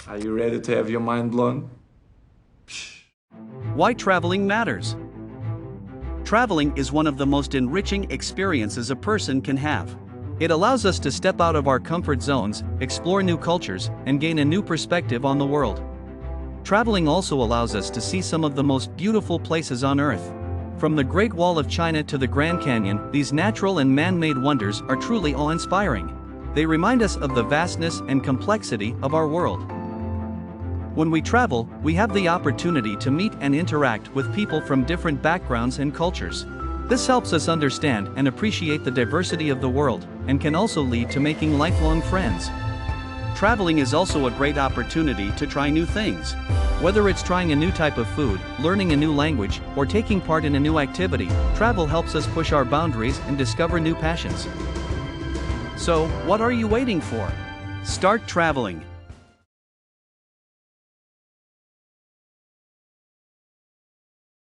Are you ready to have your mind blown? Why traveling matters. Traveling is one of the most enriching experiences a person can have. It allows us to step out of our comfort zones, explore new cultures, and gain a new perspective on the world. Traveling also allows us to see some of the most beautiful places on Earth. From the Great Wall of China to the Grand Canyon, these natural and man-made wonders are truly awe-inspiring. They remind us of the vastness and complexity of our world. When we travel, we have the opportunity to meet and interact with people from different backgrounds and cultures. This helps us understand and appreciate the diversity of the world, and can also lead to making lifelong friends. Traveling is also a great opportunity to try new things. Whether it's trying a new type of food, learning a new language, or taking part in a new activity, travel helps us push our boundaries and discover new passions. So, what are you waiting for? Start traveling.